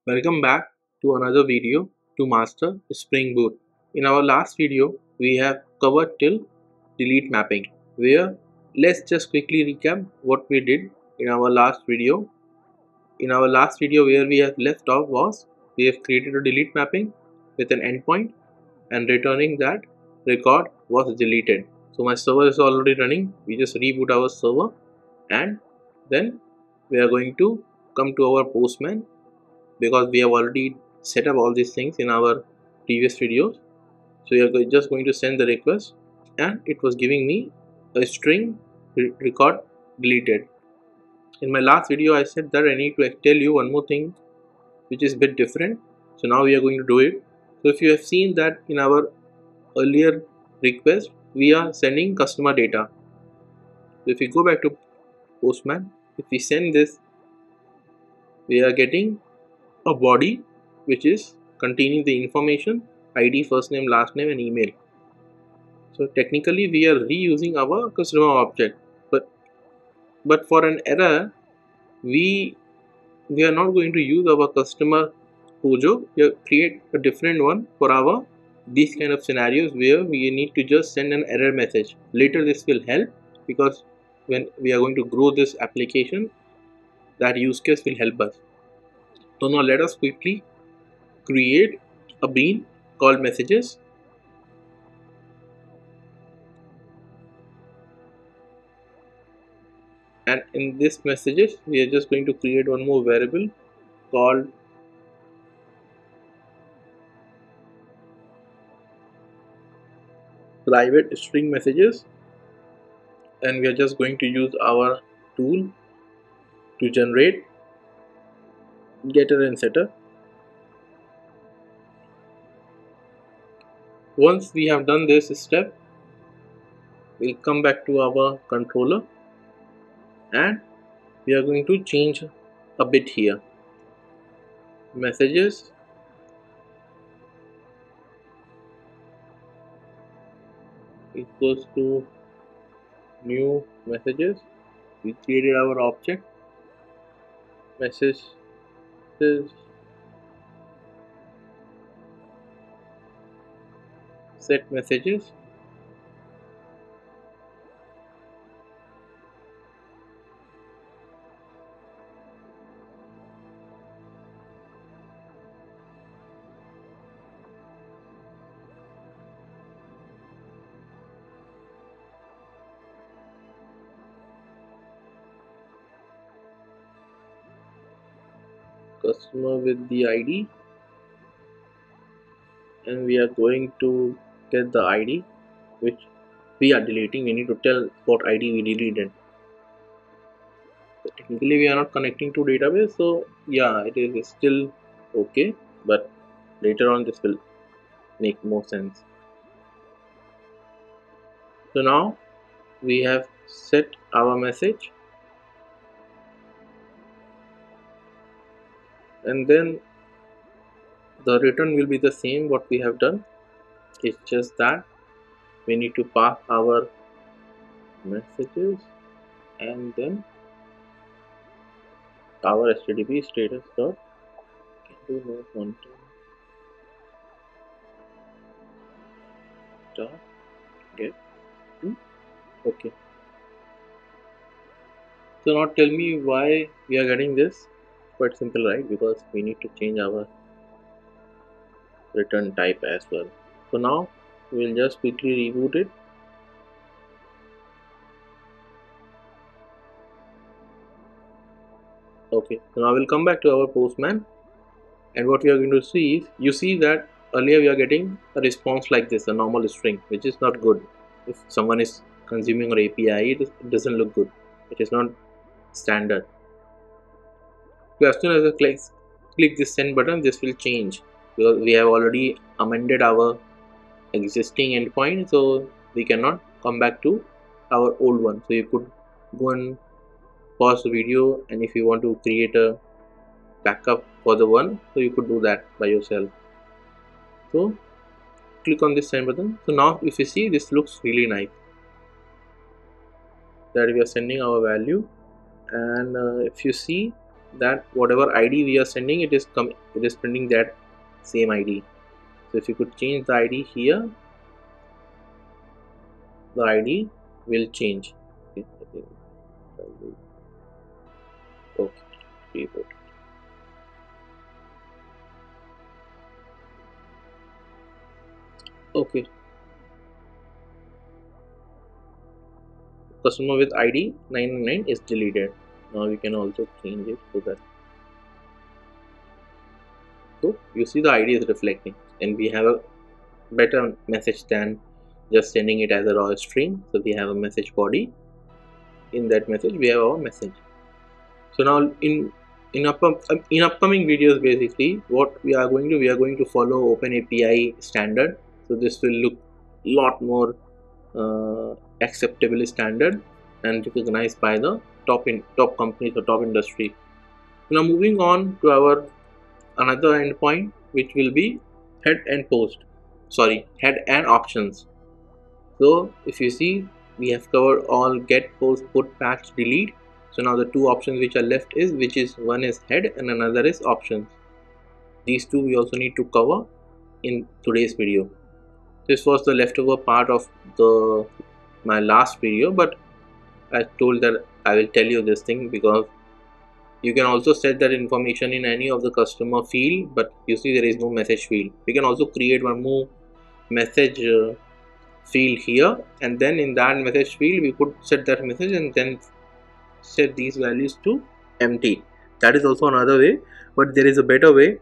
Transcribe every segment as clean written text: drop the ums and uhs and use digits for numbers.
Welcome back to another video to master Spring Boot. In our last video, we have covered till delete mapping, where let's just quickly recap what we did in our last video. In our last video, where we have left off was we have created a delete mapping with an endpoint and returning that record was deleted. So my server is already running. We just reboot our server and then we are going to come to our Postman because we have already set up all these things in our previous videos. So we are just going to send the request and it was giving me a string record deleted. In my last video I said that I need to tell you one more thing which is a bit different, so now we are going to do it. So if you have seen that in our earlier request we are sending customer data. So if we go back to Postman, if we send this, we are getting a body which is containing the information ID, first name, last name and email. So technically we are reusing our customer object, but for an error we are not going to use our customer Pujo. We create a different one for our these kind of scenarios where we need to just send an error message. Later this will help because when we are going to grow this application, that use case will help us. So now let us quickly create a bean called messages. And in this messages we are just going to create one more variable called private string messages, and we are just going to use our tool to generate getter and setter. Once we have done this step, we'll come back to our controller and we are going to change a bit here. Messages equals to new messages. We created our object messages set messages. Customer with the ID, and we are going to get the ID which we are deleting. We need to tell what ID we deleted. So technically we are not connecting to database, so yeah, it is still okay, but later on this will make more sense. So now we have set our message, and then the return will be the same what we have done. It's just that we need to pass our messages and then our HTTP status dot can do no content dot get okay. So now tell me why we are getting this. Quite simple, right? Because we need to change our return type as well. So now we'll just quickly reboot it. Okay, so now we'll come back to our Postman, and what we are going to see is, you see that earlier we are getting a response like this, a normal string, which is not good. If someone is consuming our API, it doesn't look good. It is not standard. So as soon as I click this send button, this will change because we have already amended our existing endpoint, so we cannot come back to our old one. So you could go and pause the video, and if you want to create a backup for the one, so you could do that by yourself. So click on this send button. So now if you see, this looks really nice that we are sending our value, and if you see that whatever ID we are sending, it is printing that same ID. So if you could change the ID here, the ID will change. Okay, okay. Customer with ID 999 is deleted. Now we can also change it so that, so you see the ID is reflecting, and we have a better message than just sending it as a raw string. So we have a message body. In that message we have our message. So now in upcoming videos, basically what we are going to follow OpenAPI standard. So this will look lot more acceptable standard and recognized by the top companies or top industry. Now moving on to our another endpoint, which will be head and head and options. So if you see, we have covered all get, post, put, patch, delete. So now the two options which are left is one is head and another is options. These two we also need to cover in today's video. This was the leftover part of my last video, but I told that I will tell you this thing because you can also set that information in any of the customer field, but you see there is no message field. We can also create one more message field here, and then in that message field we could set that message and then set these values to empty. That is also another way, but there is a better way.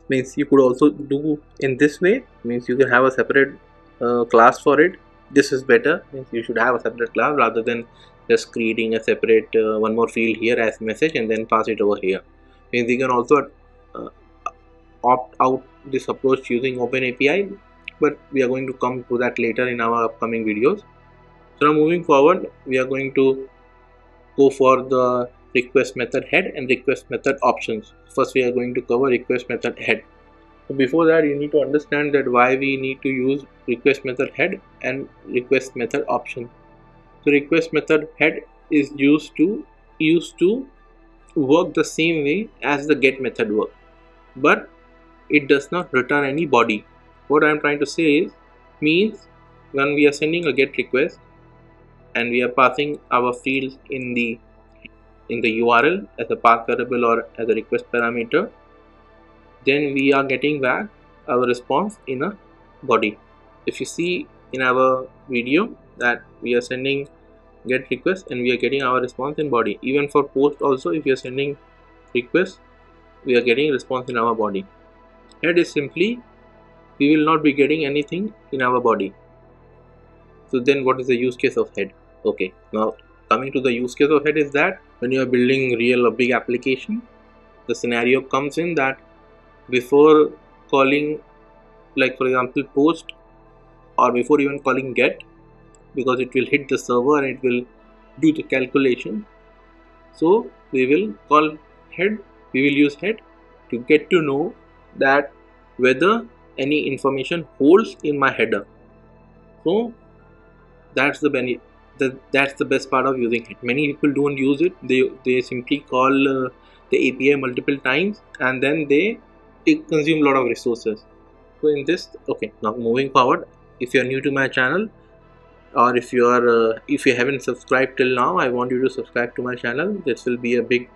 Means you could also do in this way. Means you can have a separate class for it. This is better. Means you should have a separate class rather than just creating a separate one more field here as message and then pass it over here. Means you can also uh, opt out this approach using OpenAPI, but we are going to come to that later in our upcoming videos. So now moving forward, we are going to go for the request method head and request method options. First we are going to cover request method head. So before that, you need to understand that why we need to use request method head and request method option. So request method head is used to work the same way as the get method work, but it does not return any body. What I am trying to say is, means when we are sending a get request and we are passing our fields in the URL as a path variable or as a request parameter, then we are getting back our response in a body. If you see in our video that we are sending get request and we are getting our response in body. Even for post also, if you are sending request, we are getting response in our body. Head is simply we will not be getting anything in our body. So then what is the use case of head? Okay, now coming to the use case of head is that when you are building real or big application, the scenario comes in that before calling, like for example post, or before even calling get, because it will hit the server and it will do the calculation, so we will call head, we will use head to get to know that whether any information holds in my header. So that's that's the best part of using it. Many people don't use it. They simply call the API multiple times and then they consume a lot of resources. So in this, okay, now moving forward, if you are new to my channel, or if you are if you haven't subscribed till now, I want you to subscribe to my channel. This will be a big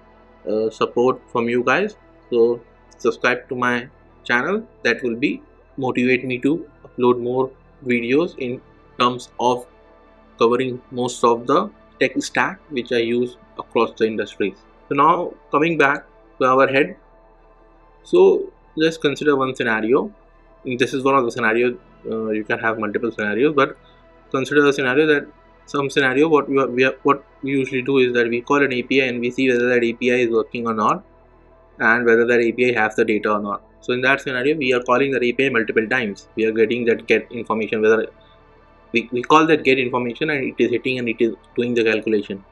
support from you guys. So subscribe to my channel. That will be motivate me to upload more videos in terms of covering most of the tech stack which I use across the industries. So now coming back to our head, so let's consider one scenario. This is one of the scenarios. You can have multiple scenarios, but consider a scenario that what we usually do is that we call an API and we see whether that API is working or not and whether that API has the data or not. So in that scenario, we are calling that API multiple times. We are getting that get information, whether we call that get information and it is hitting and it is doing the calculation.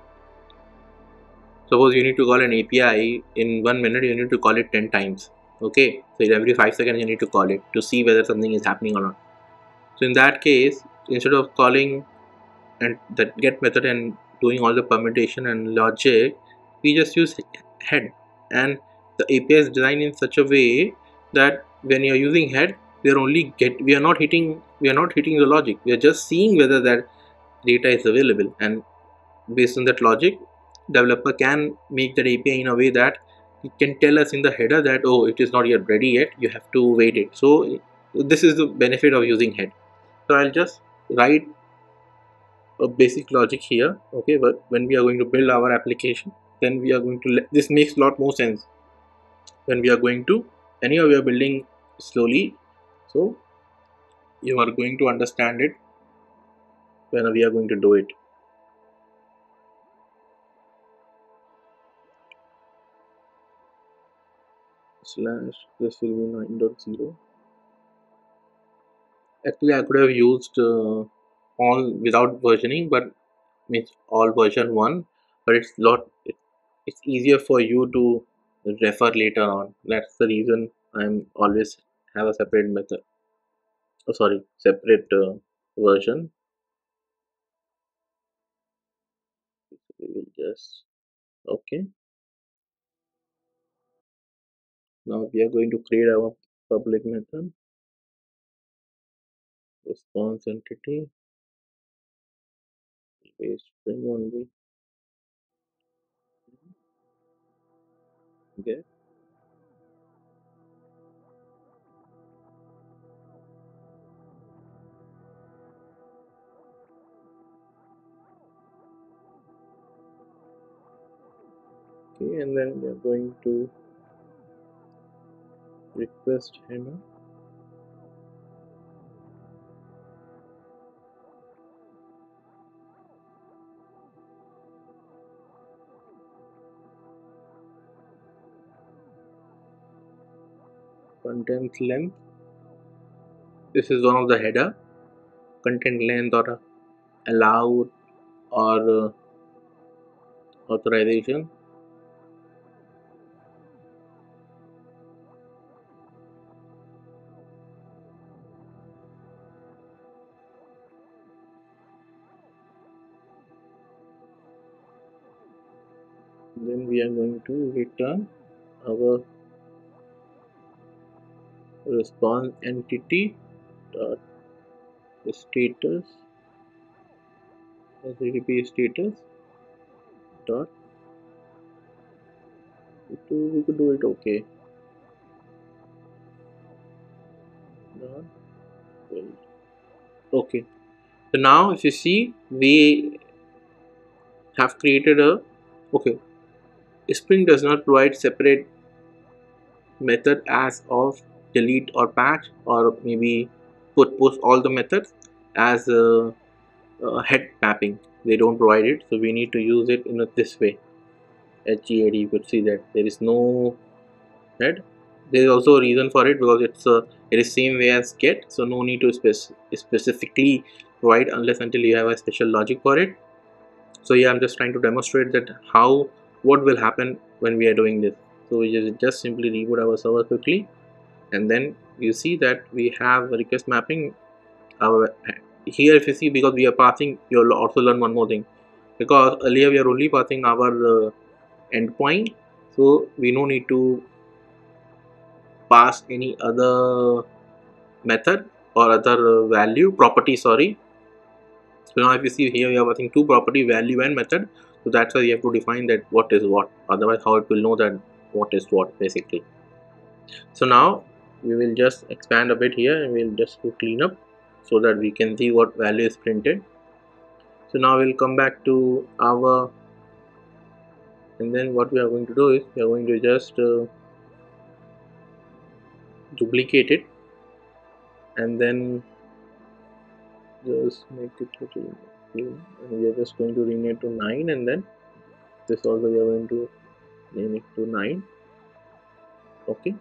Suppose you need to call an API in 1 minute, you need to call it 10 times. Okay, so every 5 seconds you need to call it to see whether something is happening or not. So in that case, instead of calling and that get method and doing all the permutation and logic, we just use head. and the API is designed in such a way that when you're using head, we are not hitting the logic. We are just seeing whether that data is available, and based on that logic, developer can make that API in a way that it can tell us in the header that, oh, it is not yet ready yet, you have to wait it. So this is the benefit of using head. So I'll just write a basic logic here. Okay, but when we are going to build our application, then we are going to this makes a lot more sense when we are going to, anyhow we are building slowly, so you are going to understand it when we are going to do it. Slash this will be 9.0. Actually I could have used all without versioning, but means all version 1, but it's easier for you to refer later on. That's the reason I'm always have a separate method, oh sorry, separate version. We will just, okay, now we are going to create our public method, response entity, base string only, okay. Okay, and then we are going to request header, content length, this is one of the header, content length or allowed or authorization. Then we are going to return our response entity dot status, HTTP status dot, we could do it, okay, dot build. Okay, so now if you see, we have created a, okay, Spring does not provide separate method as of delete or patch, or maybe post all the methods as head mapping. They don't provide it, so we need to use it in this way. HGAD, you could see that there is no head. There is also a reason for it, because it is same way as get, so no need to specifically provide unless until you have a special logic for it. So yeah, I'm just trying to demonstrate that how, what will happen when we are doing this. So we just simply reboot our server quickly, and then you see that we have request mapping. Our here, if you see, because we are passing, you'll also learn one more thing, because earlier we are only passing our endpoint, so we no need to pass any other method or other value property, sorry. So now if you see here, we are passing two property, value and method, so that's why we have to define that what is what, otherwise how it will know that what is what basically. So now we will just expand a bit here, and we'll just do clean up so that we can see what value is printed. So now we'll come back to our, and then what we are going to do is we are going to just duplicate it, and then just make it little clean, and we are just going to rename it to 9, and then this also we are going to name it to 9. Okay,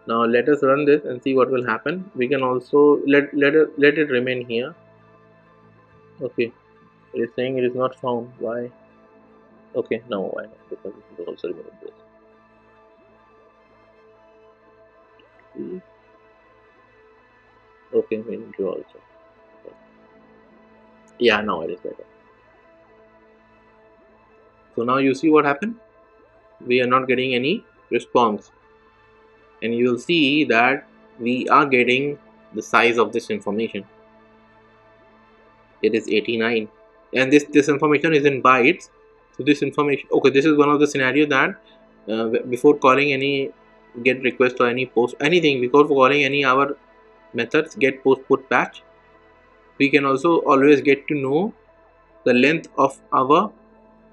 now let us run this and see what will happen. We can also let it remain here. Okay, it is saying it is not found. Why? Okay, no, why not? Because it is also remove this. Okay, we need to also. Yeah, now it is better. So now you see what happened. we are not getting any response, and you will see that we are getting the size of this information. It is 89, and this information is in bytes. So this information, okay, this is one of the scenario that before calling any get request or any post anything, before calling any our methods get post put patch, we can also always get to know the length of our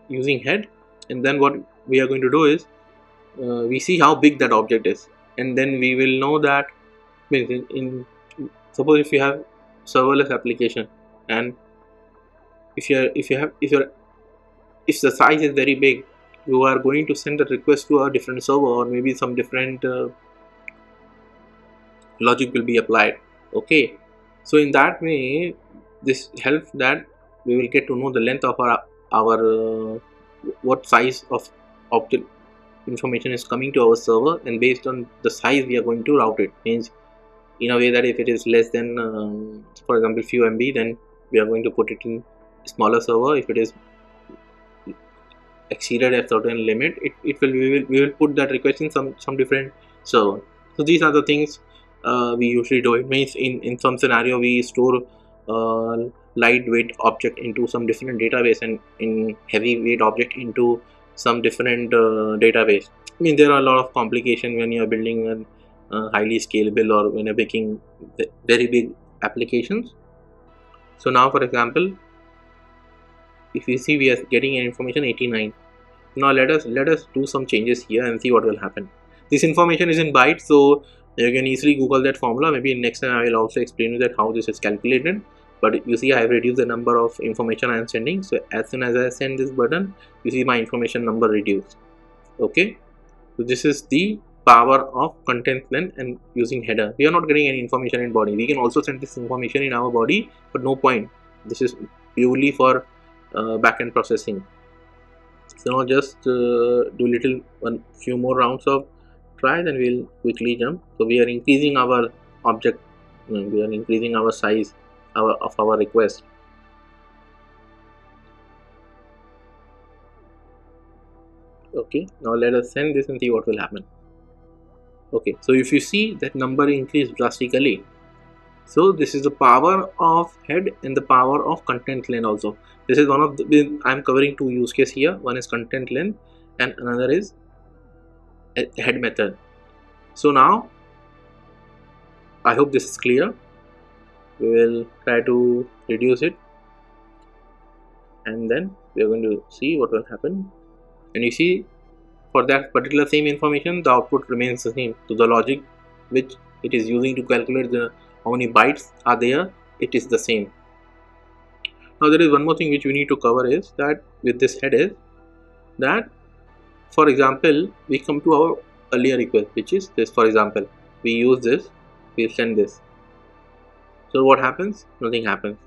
using head, and then what we are going to do is we see how big that object is, and then we will know that means in suppose if you have serverless application, and if the size is very big, you are going to send a request to a different server, or maybe some different logic will be applied. Okay, so in that way this helps that we will get to know the length of our what size of object information is coming to our server, and based on the size we are going to route it. Means in a way that if it is less than for example few MB, then we are going to put it in smaller server. If it is exceeded a certain limit, we will put that request in some different server. So these are the things we usually do. It means in some scenario we store lightweight object into some different database, and in heavyweight object into some different database. I mean, there are a lot of complication when you are building a highly scalable, or when you're making very big applications. So now for example, if you see, we are getting an information 89. Now let us do some changes here and see what will happen. This information is in bytes, so you can easily Google that formula. Maybe next time I will also explain you that how this is calculated. But you see, I have reduced the number of information I am sending. So as soon as I send this button, you see my information number reduced. Okay, so this is the power of content length and using header. We are not getting any information in body. We can also send this information in our body, but no point. This is purely for backend processing. So now just do few more rounds of try, then we'll quickly jump. So we are increasing our object, we are increasing our size of our request. Okay, now let us send this and see what will happen. Okay, so if you see that number increased drastically, so this is the power of head and the power of content length also. This is one of the, I'm covering two use cases here. One is content length and another is head method. So now I hope this is clear. We will try to reduce it, and then we are going to see what will happen. And you see, for that particular same information, the output remains the same. So the logic which it is using to calculate the how many bytes are there, it is the same. Now there is one more thing which we need to cover, is that with this head is that, for example, we come to our earlier request, which is this. For example, we use this, we send this. So what happens? Nothing happens.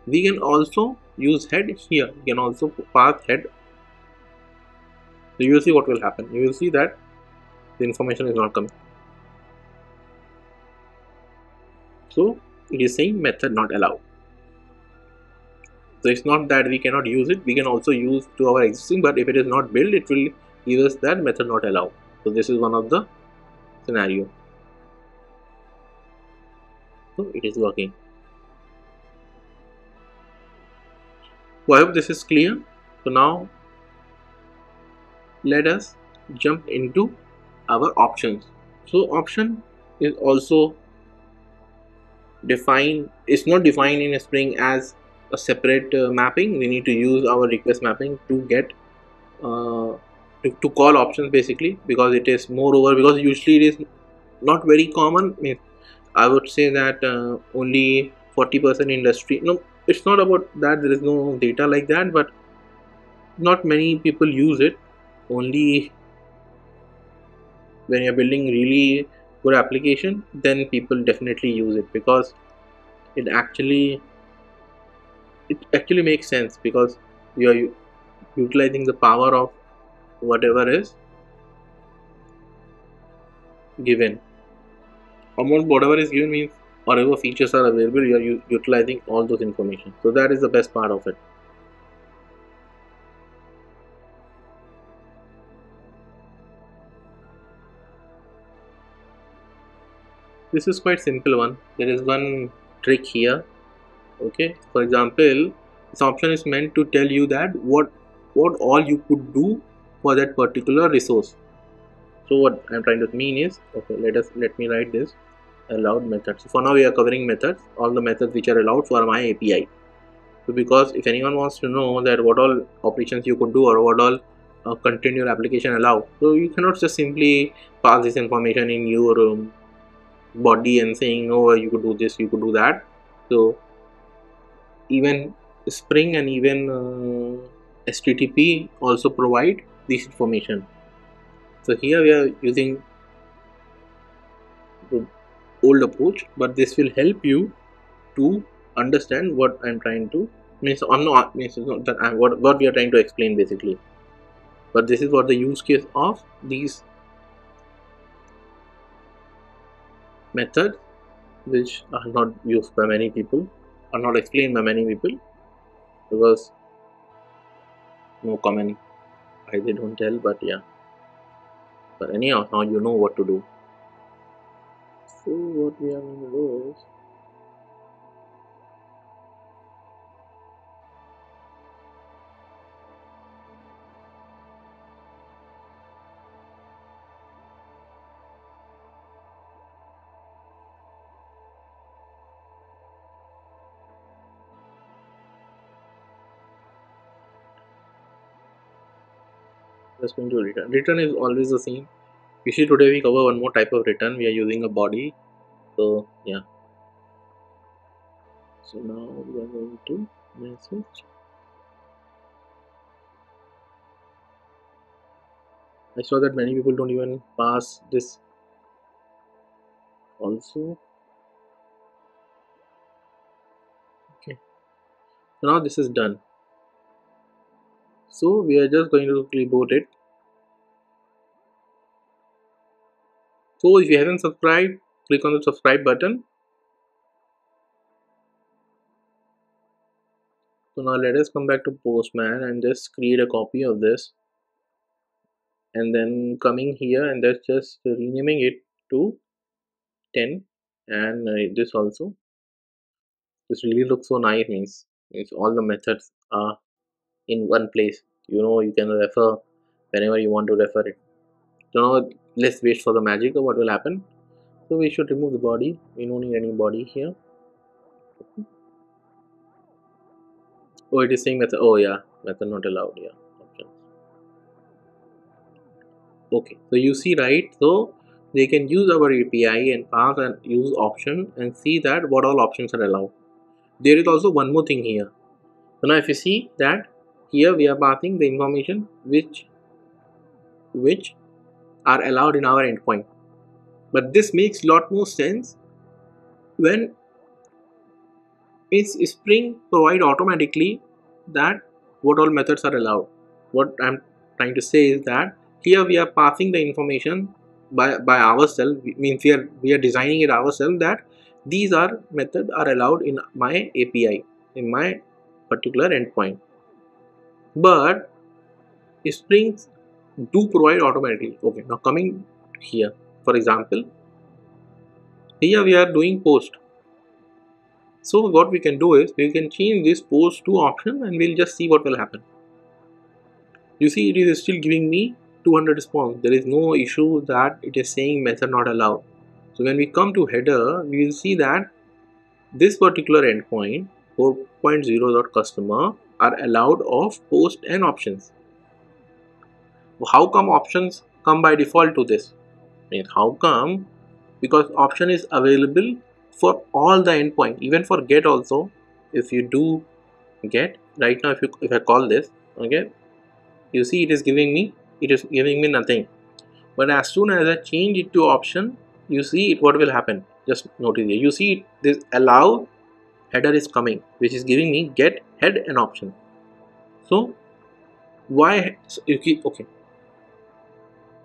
We can also use head here. We can also pass head. So you will see what will happen. You will see that the information is not coming. So it is saying method not allowed. So it's not that we cannot use it. We can also use to our existing, but if it is not built, it will give us that method not allowed. So this is one of the scenario. So it is working. So I hope this is clear. So now let us jump into our options. So option is also defined. It's not defined in a Spring as a separate mapping. We need to use our request mapping to get to call options, basically, because it is moreover, because usually it is not very common. I would say that only 40% industry. No, it's not about that. There is no data like that, but not many people use it. Only when you're building really good application, then people definitely use it, because it actually makes sense, because you are utilizing the power of whatever is given. Whatever is given means whatever features are available, you are utilizing all those information. So that is the best part of it. This is quite simple one. There is one trick here. Okay, for example, this option is meant to tell you that what all you could do for that particular resource. So what I'm trying to mean is, okay, let me write this allowed methods. So for now we are covering methods, all the methods which are allowed for my API. So because if anyone wants to know that what all operations you could do or what all content your application allow, so you cannot just simply pass this information in your body and saying, oh, you could do this, you could do that. So even Spring and even HTTP also provide this information. So here we are using the old approach, but this will help you to understand what I'm trying to means. I'm not means it's not that I'm what we are trying to explain basically. But this is what the use case of these methods, which are not used by many people, are not explained by many people, because no comment why they don't tell. But yeah, but anyhow, now you know what to do. So what we are going to do is, just going to return. Return is always the same. You see, today we cover one more type of return. We are using a body. So yeah. So now we are going to message. I saw that many people don't even pass this also. Okay. So now this is done. So we are just going to clipboard it. So if you haven't subscribed, click on the subscribe button. So now let us come back to Postman and just create a copy of this, and then coming here and that's just renaming it to 10, and this also. This really looks so nice. Means all the methods are in one place. You can refer whenever you want to refer it. So now let's wait for the magic of what will happen. So we should remove the body. We don't need any body here. Oh, it is saying method. Oh yeah, method not allowed. Yeah, options. Okay, so you see, right? So they can use our API and pass and use option and see that what all options are allowed. There is also one more thing here. So now if you see that here we are passing the information which are allowed in our endpoint. But this makes lot more sense when Spring provide automatically that what all methods are allowed. What I'm trying to say is that here we are passing the information by ourselves. Means we are designing it ourselves that these are methods are allowed in my API, in my particular endpoint. But Springs do provide automatically. Okay, now coming here, for example, here we are doing post. So what we can do is we can change this post to option and we'll just see what will happen. You see, it is still giving me 200 response. There is no issue that it is saying method not allowed. So when we come to header, we will see that this particular endpoint 4.0.customer are allowed of post and options. How come options come by default to this? Means how come? Because option is available for all the endpoint, even for get also. If you do get right now, if I call this, okay, you see it is giving me nothing. But as soon as I change it to option, you see it what will happen. Just notice here, you see this allow header is coming, which is giving me get head and option. So why? So you keep, okay,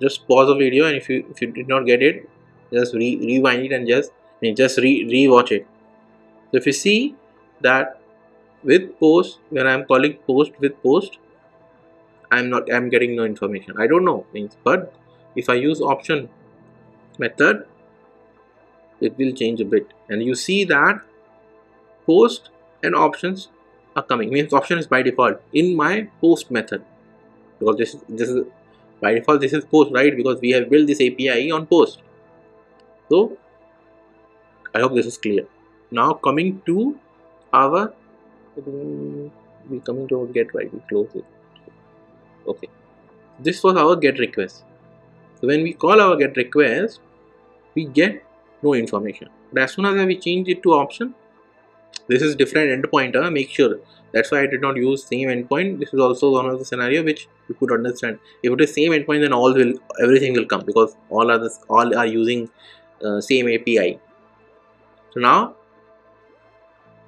just pause the video, and if you did not get it, just rewind it and just re-watch it. So if you see that with post, when I'm calling post with post, I'm getting no information. I don't know, means, but if I use option method, it will change a bit, and you see that post and options are coming. Means option is by default in my post method, because this is by default, this is post, right? Because we have built this API on post. So I hope this is clear. Now coming to our we coming to our get, right? We close it. Okay, this was our get request. So when we call our get request, we get no information. But as soon as we change it to option, this is different endpoint. Make sure. That's why I did not use same endpoint. This is also one of the scenario which you could understand. If it is same endpoint, then everything will come, because all are using same API. So now,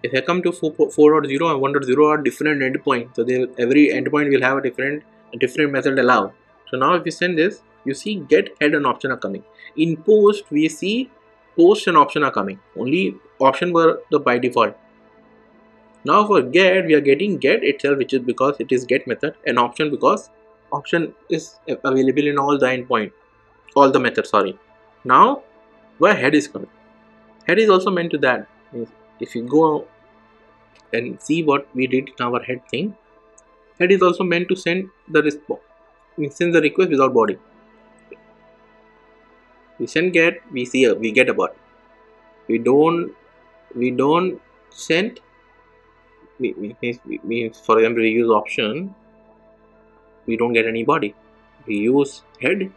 if I come to 4.0 and 1.0 are different endpoints. So every endpoint will have a different method allowed. So now if you send this, you see get, head and option are coming. In post, we see post and option are coming. Only option were the by default. Now for get, we are getting get itself, which is because it is get method, and option because option is available in all the endpoint, all the methods, sorry. Now where head is coming. Head is also meant to that. If you go and see what we did in our head thing, head is also meant to send the response, send the request without body. We send get, we get a body. We don't send. We for example, we use option, we don't get any body. We use head,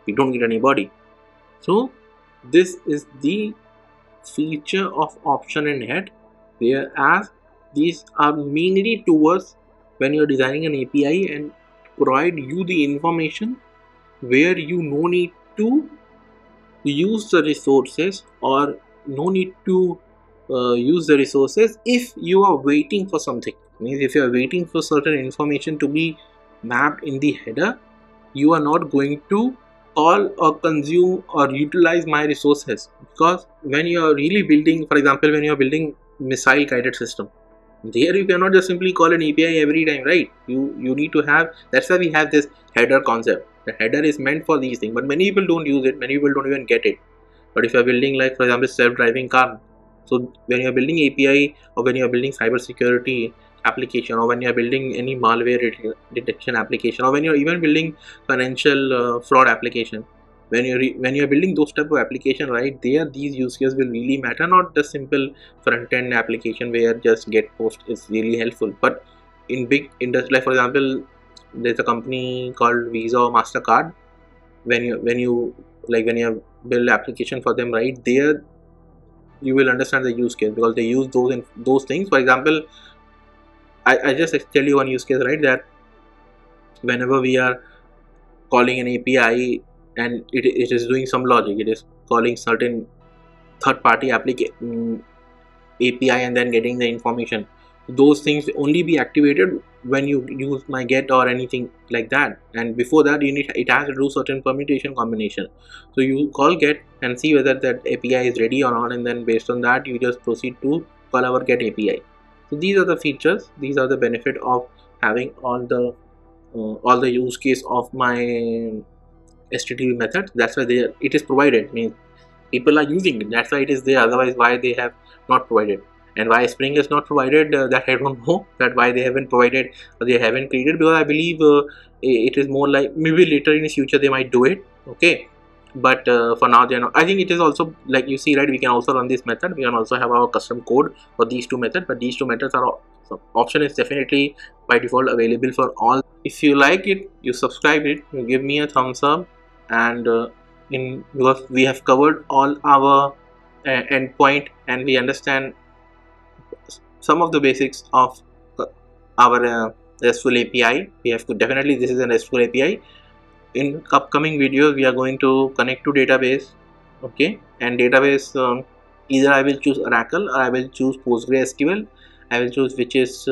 we don't get any body. So this is the feature of option and head, whereas these are mainly towards when you're designing an API and provide you the information where you no need to use the resources, or no need to use the resources if you are waiting for something. Means if you are waiting for certain information to be mapped in the header, you are not going to call or consume or utilize my resources, because when you are really building, for example, when you are building missile guided system, there you cannot just simply call an API every time, right? You need to have, that's why we have this header concept. The header is meant for these things, but many people don't use it, many people don't even get it. But if you are building, like for example, self-driving car, so when you are building API, or when you are building cybersecurity application, or when you are building any malware detection application, or when you are even building financial fraud application, when you are building those type of application, right, there these use cases will really matter. Not the simple front-end application where just get post is really helpful, but in big industry, like for example, there's a company called Visa or MasterCard. When you build application for them, right, there you will understand the use case, because they use those things. For example, I just tell you one use case, right, that whenever we are calling an API and it is doing some logic, it is calling certain third-party API and then getting the information. Those things only be activated when you use my get or anything like that, and before that it has to do certain permutation combination. So you call get and see whether that API is ready or not, and then based on that you just proceed to call our get API. So these are the features, these are the benefit of having all the use case of my HTTP method. That's why it is provided. Means people are using it, that's why it is there. Otherwise, why they have not provided, and why Spring is not provided, that I don't know, that why they haven't provided or they haven't created, because I believe it is more like maybe later in the future they might do it. Okay, but for now they are not. I think it is also, like you see, right, we can also run this method, we can also have our custom code for these two methods, but these two methods are so option is definitely by default available for all. If you like it, you subscribe it, you give me a thumbs up, and because we have covered all our endpoint, and we understand some of the basics of our RESTful API. We have to definitely, this is a RESTful API. In upcoming videos, we are going to connect to database. Okay, and database, either I will choose Oracle or I will choose PostgreSQL. I will choose which is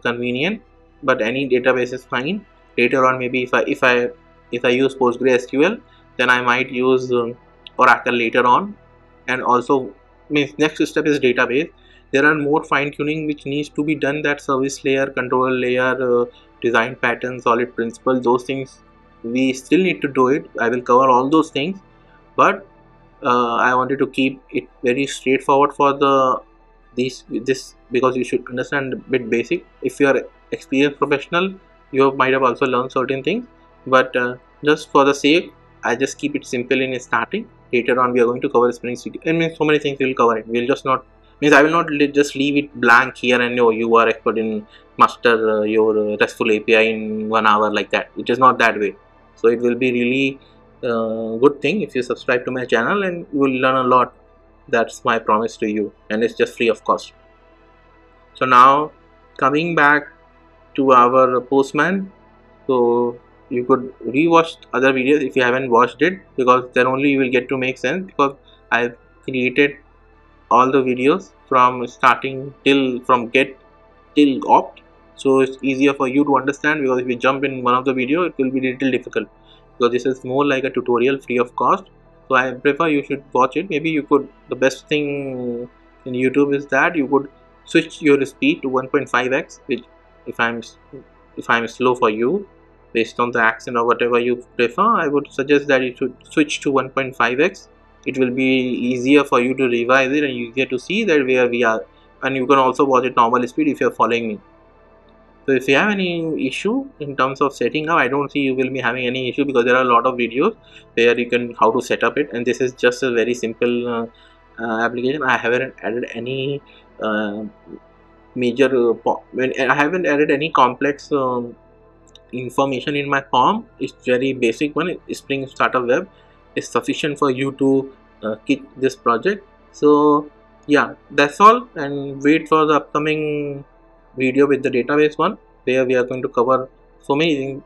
convenient, but any database is fine. Later on, maybe if I use PostgreSQL, then I might use Oracle later on. And also, means next step is database. There are more fine-tuning which needs to be done, that service layer, control layer, design pattern, solid principle, those things we still need to do it. I will cover all those things, but I wanted to keep it very straightforward for this because you should understand a bit basic. If you are experienced professional, you might have also learned certain things, but just for the sake, I just keep it simple in starting. Later on we are going to cover Spring City. I mean, so many things we'll cover it. We'll just not, means I will not just leave it blank here and you are expert in master your RESTful API in 1 hour like that. It is not that way. So it will be really good thing if you subscribe to my channel, and you will learn a lot. That's my promise to you, and it's just free of cost. So now coming back to our Postman, so you could rewatch other videos if you haven't watched it, because then only you will get to make sense, because I've created all the videos from starting till from get till opt, so it's easier for you to understand, because if you jump in one of the video it will be a little difficult, because this is more like a tutorial free of cost. So I prefer you should watch it. Maybe you could, the best thing in YouTube is that you could switch your speed to 1.5x, which if I'm slow for you based on the accent or whatever you prefer, I would suggest that you should switch to 1.5x. It will be easier for you to revise it and easier to see that where we are, and you can also watch it normal speed if you're following me. So if you have any issue in terms of setting up, I don't see you will be having any issue, because there are a lot of videos where you can how to set up it, and this is just a very simple application. I haven't added any major I haven't added any complex information in my form. It's very basic one. Spring Startup Web is sufficient for you to kick this project. So yeah, that's all, and wait for the upcoming video with the database one, where we are going to cover so many things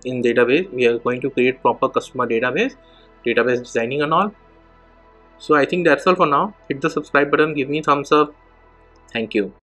in database. We are going to create proper customer database designing and all. So I think that's all for now. Hit the subscribe button, give me thumbs up. Thank you.